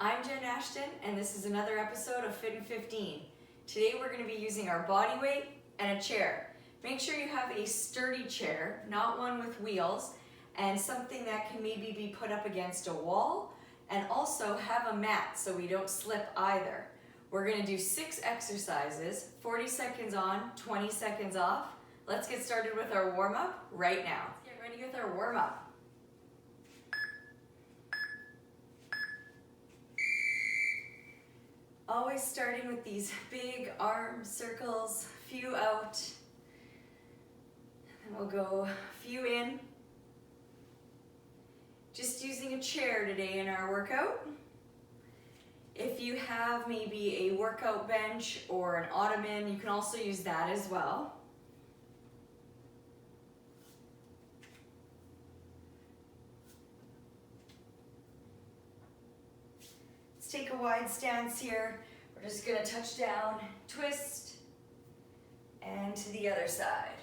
I'm Jen Ashton, and this is another episode of Fit in 15. Today we're going to be using our body weight and a chair. Make sure you have a sturdy chair, not one with wheels, and something that can maybe be put up against a wall, and also have a mat so we don't slip either. We're going to do 6 exercises, 40 seconds on, 20 seconds off. Let's get started with our warm-up right now. Let's get ready with our warm-up. Always starting with these big arm circles, few out, and we'll go few in. Just using a chair today in our workout. If you have maybe a workout bench or an ottoman, you can also use that as well. Let's take a wide stance here. We're just gonna touch down, twist, and to the other side.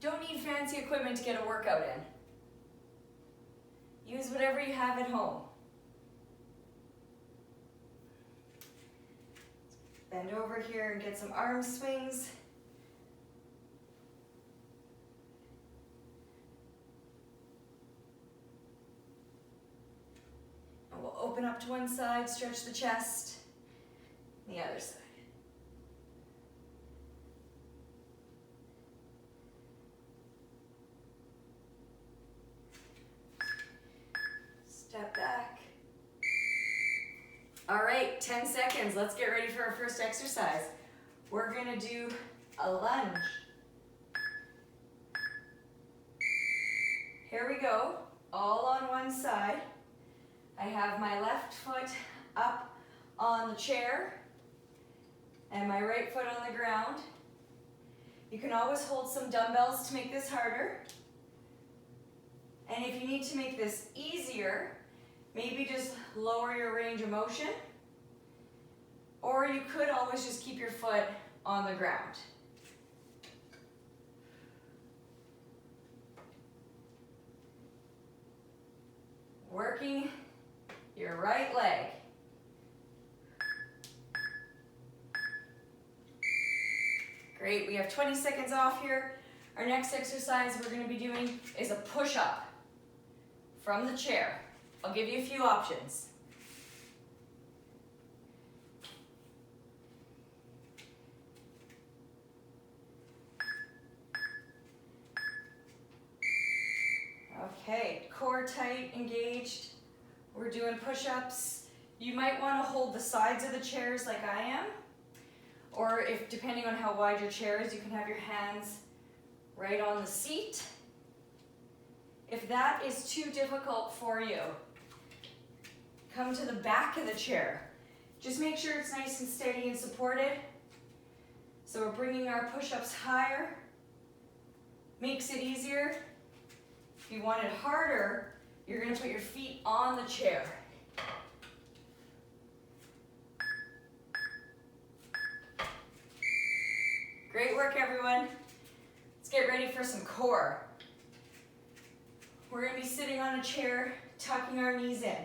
Don't need fancy equipment to get a workout in. Use whatever you have at home. Bend over here and get some arm swings. And we'll open up to one side, stretch the chest, the other side. Step back. All right, 10 seconds. Let's get ready for our first exercise. We're gonna do a lunge. Here we go, all on one side. I have my left foot up on the chair and my right foot on the ground. You can always hold some dumbbells to make this harder. And if you need to make this easier, maybe just lower your range of motion, or you could always just keep your foot on the ground. Working your right leg. Great, we have 20 seconds off here. Our next exercise we're going to be doing is a push-up from the chair. I'll give you a few options. Okay, core tight, engaged. We're doing push-ups. You might want to hold the sides of the chairs like I am, or if depending on how wide your chair is, you can have your hands right on the seat. If that is too difficult for you, come to the back of the chair. Just make sure it's nice and steady and supported. So we're bringing our push-ups higher. Makes it easier. If you want it harder, you're going to put your feet on the chair. Great work, everyone. Let's get ready for some core. We're going to be sitting on a chair, tucking our knees in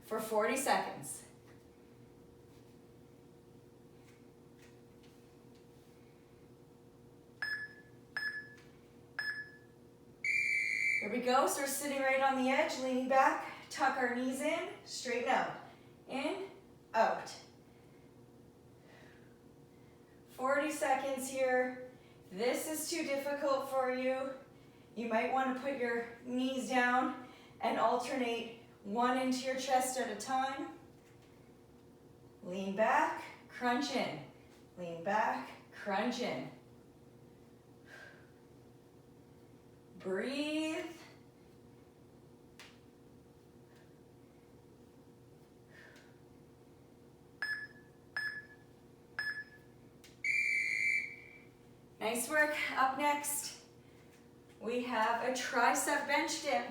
for 40 seconds. Here we go. So we're sitting right on the edge, leaning back, tuck our knees in, straighten out. In, out. 40 seconds here. If this is too difficult for you, you might want to put your knees down and alternate one into your chest at a time. Lean back, crunch in. Lean back, crunch in. Breathe. Nice work. Up next, we have a tricep bench dip.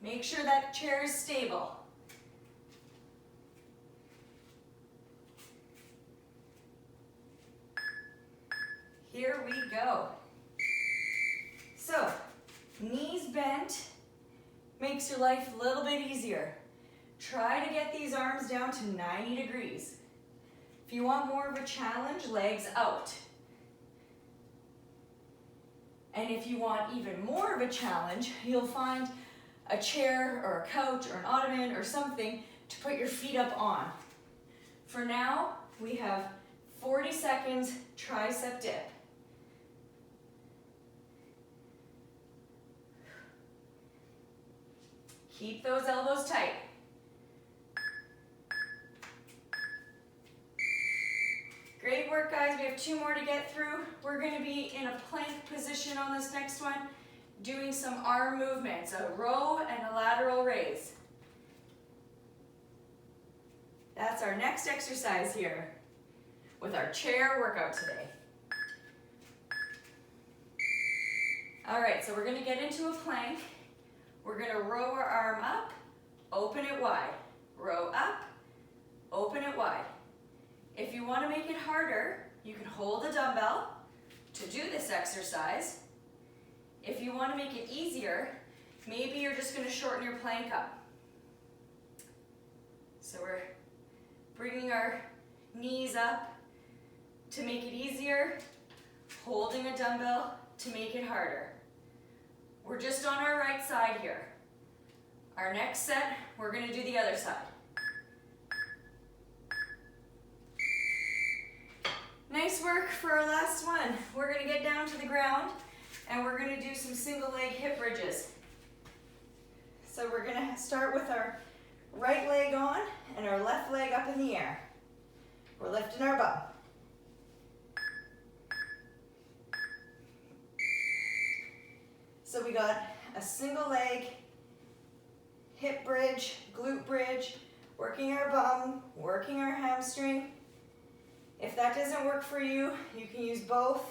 Make sure that chair is stable. Here we go. So, knees bent. makes your life a little bit easier. Try to get these arms down to 90 degrees. If you want more of a challenge, legs out. And if you want even more of a challenge, you'll find a chair or a couch or an ottoman or something to put your feet up on. For now, we have 40 seconds tricep dip. Keep those elbows tight. Great work, guys. We have 2 more to get through. We're going to be in a plank position on this next one, doing some arm movements, a row and a lateral raise. That's our next exercise here with our chair workout today. All right, so we're going to get into a plank. We're going to row our arm up, open it wide. Row up, open it wide. If you want to make it harder, you can hold a dumbbell to do this exercise. If you want to make it easier, maybe you're just going to shorten your plank up. So we're bringing our knees up to make it easier, holding a dumbbell to make it harder. We're just on our right side here. Our next set, we're going to do the other side. Nice work for our last one. We're going to get down to the ground and we're going to do some single leg hip bridges. So we're going to start with our right leg on and our left leg up in the air. We're lifting our bum. So we got a single leg, hip bridge, glute bridge, working our bum, working our hamstring. If that doesn't work for you, you can use both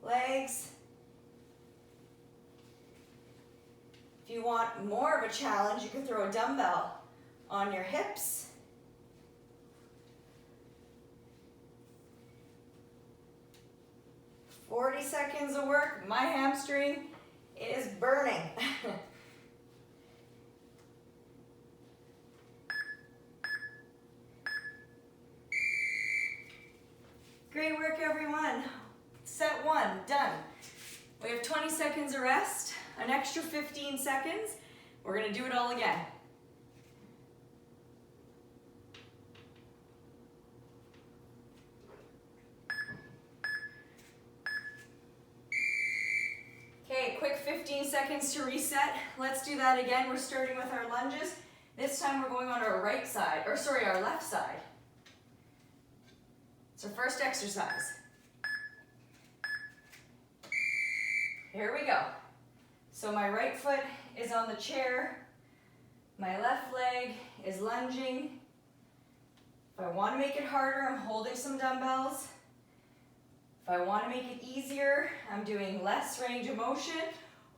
legs. If you want more of a challenge, you can throw a dumbbell on your hips. "40 seconds of work. My hamstring is burning." Great work, everyone. Set 1, done. We have 20 seconds of rest, an extra 15 seconds. We're going to do it all again. Okay, quick 15 seconds to reset. Let's do that again. We're starting with our lunges. This time we're going on our right side, or sorry, our left side. It's our first exercise. Here we go. So my right foot is on the chair. My left leg is lunging. If I want to make it harder, I'm holding some dumbbells. If I want to make it easier, I'm doing less range of motion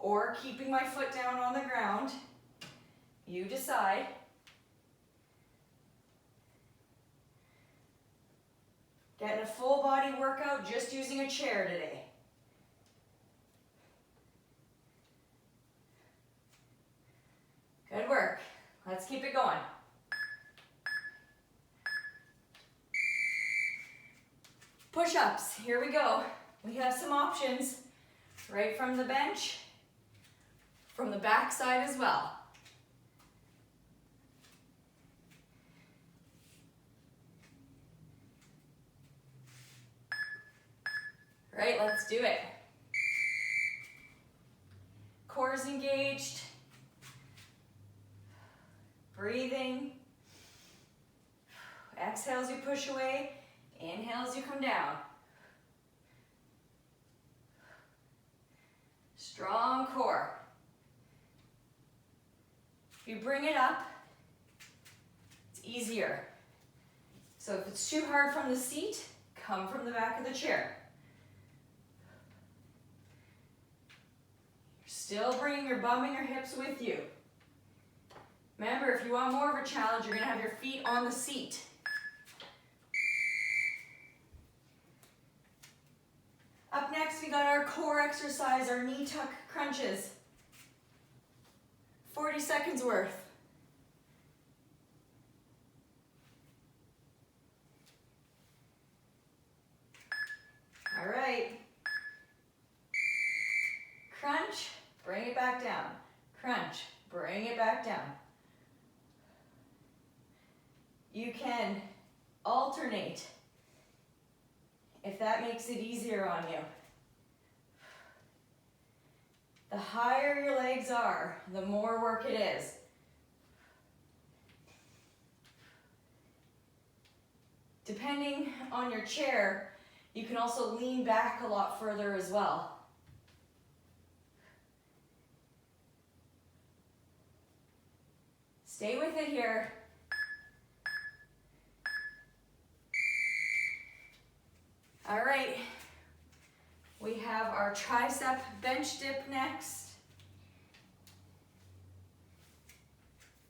or keeping my foot down on the ground. You decide. Getting a full body workout just using a chair today. Good work. Let's keep it going. Push-ups, here we go. We have some options right from the bench, from the back side as well. Right, let's do it. Core's engaged. Breathing. Exhales, you push away. Inhales, you come down. Strong core. If you bring it up, it's easier. So if it's too hard from the seat, come from the back of the chair. You're still bringing your bum and your hips with you. Remember, if you want more of a challenge, you're going to have your feet on the seat. Up next, we got our core exercise, our knee tuck crunches. 40 seconds worth. All right. Crunch, bring it back down. Crunch, bring it back down. You can alternate if that makes it easier on you. The higher your legs are, the more work it is. Depending on your chair, you can also lean back a lot further as well. Stay with it here. All right, we have our tricep bench dip next.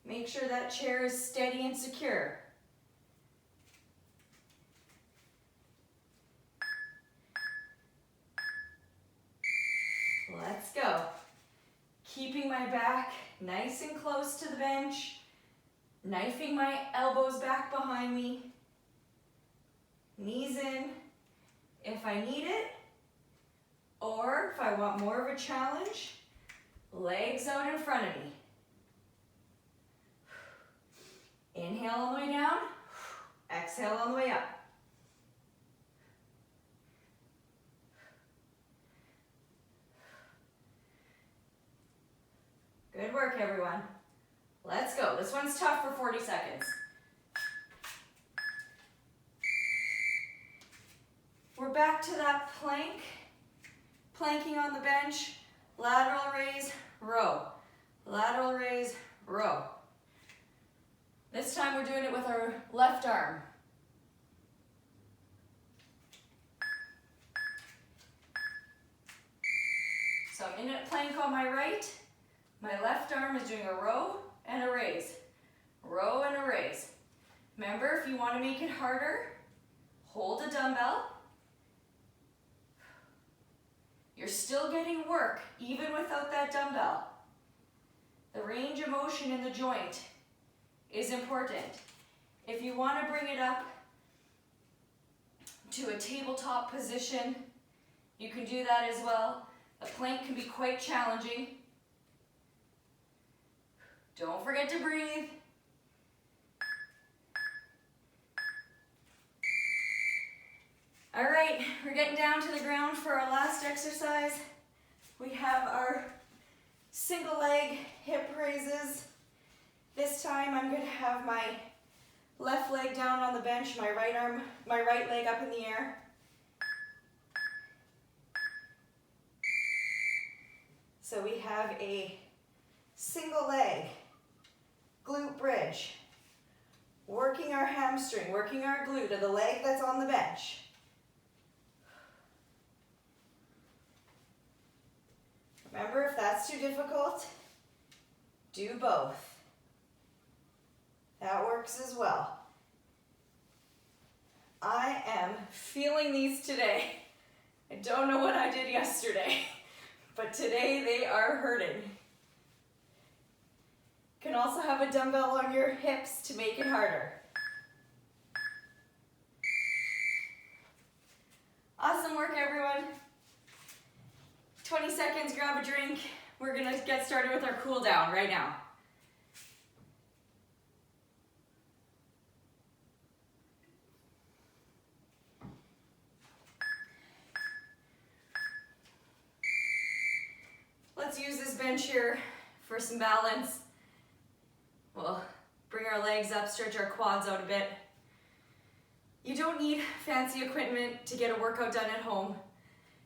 Make sure that chair is steady and secure. Let's go. Keeping my back nice and close to the bench, knifing my elbows back behind me, knees in if I need it, or if I want more of a challenge, legs out in front of me. Inhale on the way down, exhale on the way up. Good work, everyone. Let's go. This one's tough for 40 seconds. We're back to that plank. Planking on the bench, lateral raise, row. Lateral raise, row. This time we're doing it with our left arm. So I'm in a plank on my right. My left arm is doing a row and a raise. Row and a raise. Remember, if you want to make it harder, hold a dumbbell. You're still getting work, even without that dumbbell. The range of motion in the joint is important. If you want to bring it up to a tabletop position, you can do that as well. A plank can be quite challenging. Don't forget to breathe. All right, we're getting down to the ground for our last exercise. We have our single leg hip raises. This time I'm going to have my left leg down on the bench, my right leg up in the air. So we have a single leg glute bridge, working our hamstring, working our glute of the leg that's on the bench. Remember, if that's too difficult, do both. That works as well. I am feeling these today. I don't know what I did yesterday, but today they are hurting. You can also have a dumbbell on your hips to make it harder. Awesome work, everyone. 20 seconds, grab a drink. We're gonna get started with our cool down right now. Let's use this bench here for some balance. We'll bring our legs up, stretch our quads out a bit. You don't need fancy equipment to get a workout done at home.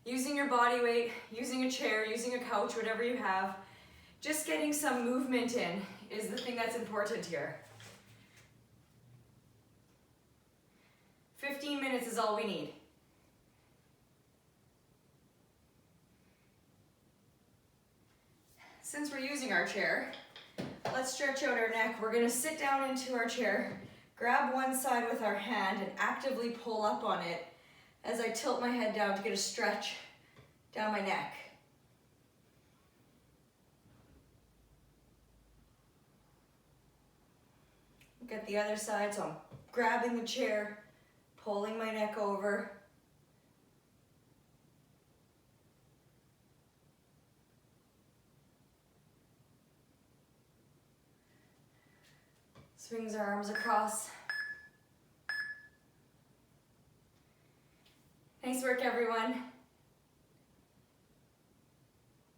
Using your body weight, using a chair, using a couch, whatever you have, just getting some movement in is the thing that's important here. 15 minutes is all we need. Since we're using our chair, let's stretch out our neck. We're gonna sit down into our chair, grab one side with our hand and actively pull up on it as I tilt my head down to get a stretch down my neck. Get the other side, so I'm grabbing the chair, pulling my neck over. Swings our arms across. Nice work, everyone.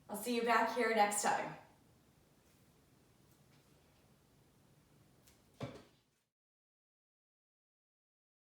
I'll see you back here next time.